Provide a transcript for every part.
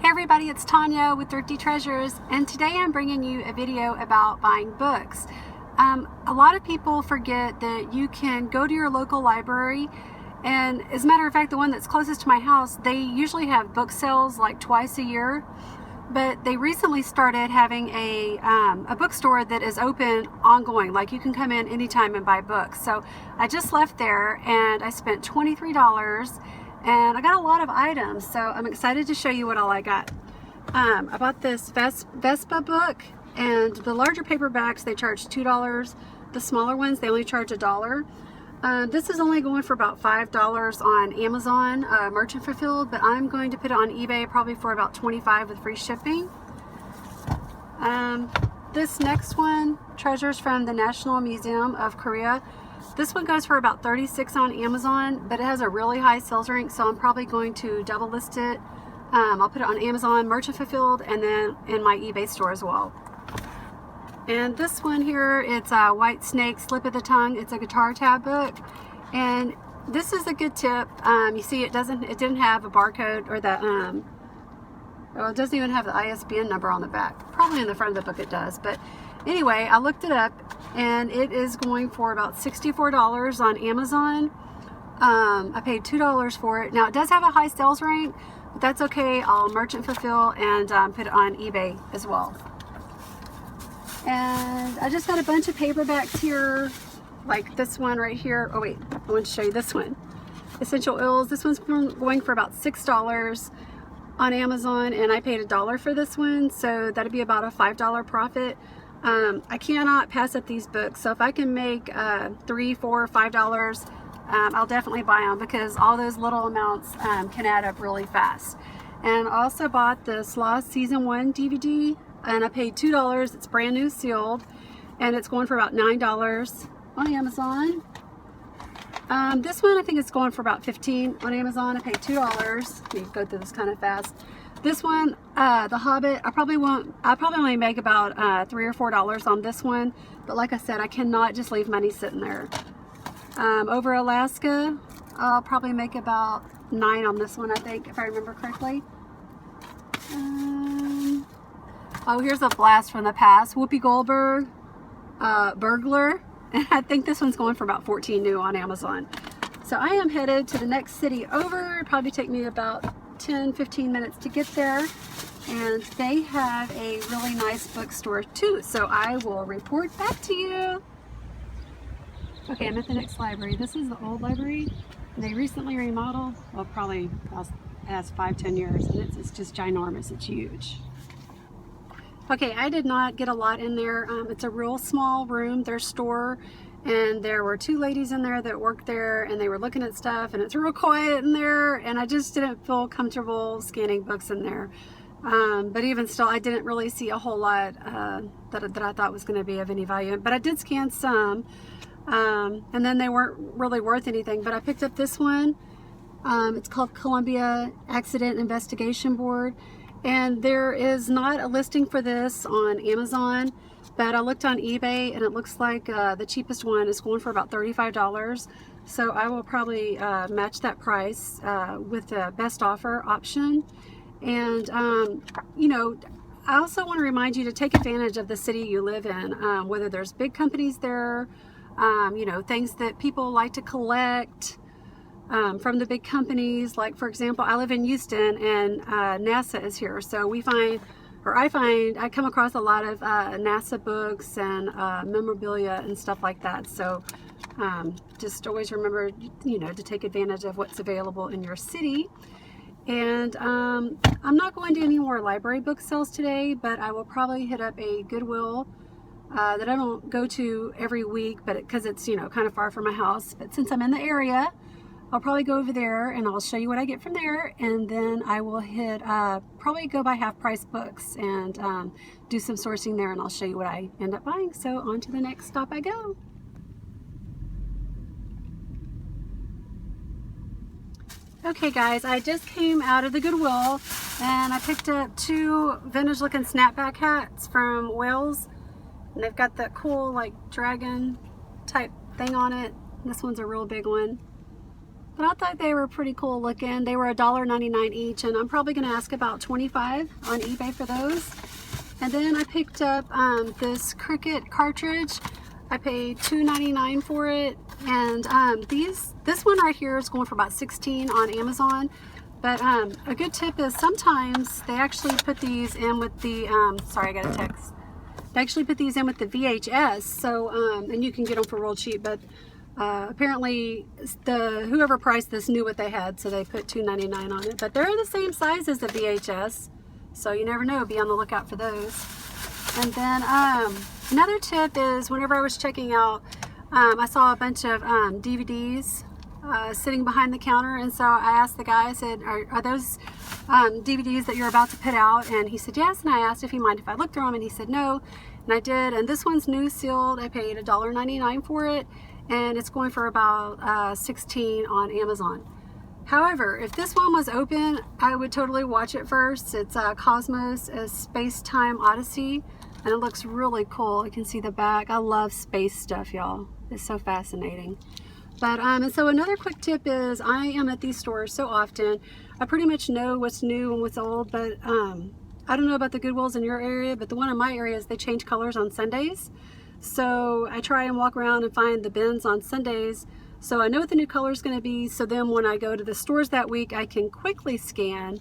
Hey everybody, it's Tonya with Thrifty Treasures, and today I'm bringing you a video about buying books. A lot of people forget that you can go to your local library, and as a matter of fact, the one that's closest to my house, they usually have book sales like twice a year, but they recently started having a bookstore that is open ongoing, like you can come in anytime and buy books. So I just left there and I spent $23 and I got a lot of items, so I'm excited to show you what all I got. I bought this Vespa book, and the larger paperbacks they charge $2. The smaller ones they only charge $1. This is only going for about $5 on Amazon, merchant fulfilled, but I'm going to put it on eBay probably for about $25 with free shipping. This next one, Treasures from the National Museum of Korea. This one goes for about $36 on Amazon, but it has a really high sales rank, so I'm probably going to double list it. I'll put it on Amazon, merchant fulfilled, and then in my eBay store as well. And this one here, it's a White Snake Slip of the Tongue. It's a guitar tab book, and this is a good tip. You see, it didn't have a barcode or the well, it doesn't even have the ISBN number on the back. Probably in the front of the book it does, but anyway, I looked it up and it is going for about $64 on Amazon. I paid $2 for it. Now it does have a high sales rank, but that's okay. I'll merchant fulfill and put it on eBay as well. And I just got a bunch of paperbacks here, like this one right here. Oh wait, I want to show you this one. Essential Oils. This one's going for about $6 on Amazon, and I paid $1 for this one, so that'd be about a $5 profit. I cannot pass up these books, so if I can make $3, $4, $5, I'll definitely buy them, because all those little amounts can add up really fast. And I also bought the Sloth Season 1 DVD, and I paid $2. It's brand new sealed, and it's going for about $9 on Amazon. This one I think it's going for about $15 on Amazon. I paid $2. Let me go through this kind of fast. This one, The Hobbit, I'll probably only make about $3 or $4 on this one, but like I said, I cannot just leave money sitting there. Over Alaska, I'll probably make about $9 on this one, I think, if I remember correctly. Oh, here's a blast from the past. Whoopi Goldberg, Burglar. And I think this one's going for about $14 new on Amazon. So I am headed to the next city over. It'll probably take me about 10-15 minutes to get there. And they have a really nice bookstore too. So I will report back to you. Okay, I'm at the next library. This is the old library. They recently remodeled. Well, probably past 5-10 years. And it's just ginormous. It's huge. Okay, I did not get a lot in there. It's a real small room, their store, and there were two ladies in there that worked there, and they were looking at stuff, and it's real quiet in there, and I just didn't feel comfortable scanning books in there. But even still, I didn't really see a whole lot that I thought was going to be of any value. But I did scan some, and then they weren't really worth anything. But I picked up this one. It's called Columbia Accident Investigation Board. And there is not a listing for this on Amazon, but I looked on eBay and it looks like the cheapest one is going for about $35. So I will probably match that price with the best offer option. And you know, I also want to remind you to take advantage of the city you live in, whether there's big companies there, you know, things that people like to collect. From the big companies, like for example, I live in Houston and NASA is here, so I come across a lot of NASA books and memorabilia and stuff like that. So just always remember, you know, to take advantage of what's available in your city. And I'm not going to any more library book sales today, but I will probably hit up a Goodwill that I don't go to every week, but because it's, you know, kind of far from my house. But since I'm in the area, I'll probably go over there and I'll show you what I get from there, and then I will hit probably go buy half price books and do some sourcing there, and I'll show you what I end up buying. So on to the next stop I go. Okay guys, I just came out of the Goodwill and I picked up two vintage looking snapback hats from Wales, and they've got that cool like dragon type thing on it. This one's a real big one. But I thought they were pretty cool looking. They were $1.99 each, and I'm probably going to ask about $25 on eBay for those. And then I picked up this Cricut cartridge. I paid $2.99 for it, and this one right here is going for about $16 on Amazon. But a good tip is sometimes they actually put these in with the sorry, I got a text. They actually put these in with the VHS, so and you can get them for real cheap. But apparently whoever priced this knew what they had, so they put $2.99 on it. But they're the same size as the VHS, so you never know. Be on the lookout for those. And then another tip is whenever I was checking out, I saw a bunch of DVDs sitting behind the counter, and so I asked the guy, I said, are those DVDs that you're about to put out? And he said yes, and I asked if he minded if I looked through them, and he said no, and I did. And this one's new sealed. I paid $1.99 for it, and it's going for about $16 on Amazon. However, if this one was open, I would totally watch it first. It's Cosmos, a Space-Time Odyssey, and it looks really cool. You can see the back. I love space stuff, y'all. It's so fascinating. But and so another quick tip is I am at these stores so often. I pretty much know what's new and what's old, but I don't know about the Goodwills in your area, but the one in my area is they change colors on Sundays. So I try and walk around and find the bins on Sundays, so I know what the new color is going to be. So then when I go to the stores that week, I can quickly scan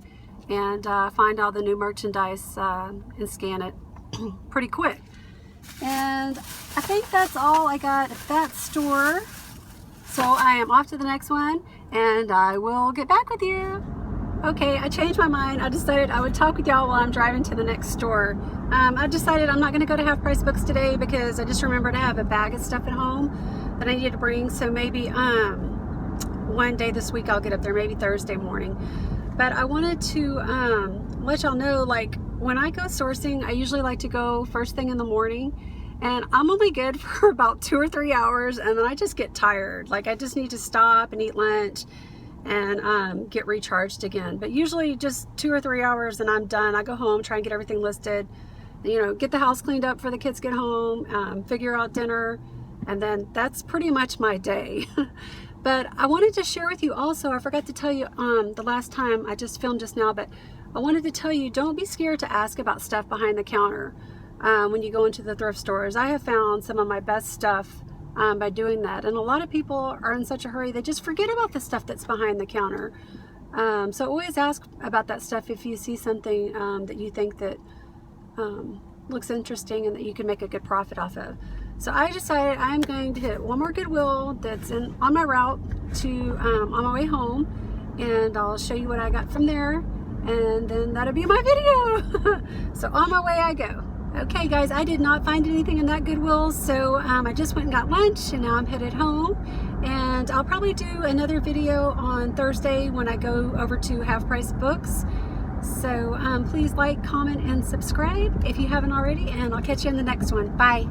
and find all the new merchandise and scan it pretty quick. And I think that's all I got at that store. So I am off to the next one, and I will get back with you. Okay, I changed my mind. I decided I would talk with y'all while I'm driving to the next store. I decided I'm not going to go to Half Price Books today because I just remembered I have a bag of stuff at home that I need to bring. So maybe one day this week I'll get up there, maybe Thursday morning. But I wanted to let y'all know, like, when I go sourcing, I usually like to go first thing in the morning. And I'm only good for about 2 or 3 hours, and then I just get tired. Like, I just need to stop and eat lunch and get recharged again. But usually just 2 or 3 hours and I'm done. I go home, try and get everything listed, you know, get the house cleaned up for the kids get home, figure out dinner, and then that's pretty much my day. But I wanted to share with you also, I forgot to tell you the last time, I just filmed just now, but I wanted to tell you, don't be scared to ask about stuff behind the counter. When you go into the thrift stores. I have found some of my best stuff by doing that, and a lot of people are in such a hurry they just forget about the stuff that's behind the counter. So always ask about that stuff if you see something that you think that looks interesting and that you can make a good profit off of. So I decided I'm going to hit one more Goodwill that's on my route to on my way home, and I'll show you what I got from there, and then that'll be my video. So on my way I go. Okay guys, I did not find anything in that Goodwill, so I just went and got lunch, and now I'm headed home. And I'll probably do another video on Thursday when I go over to Half Price Books. So please like, comment, and subscribe if you haven't already, and I'll catch you in the next one. Bye.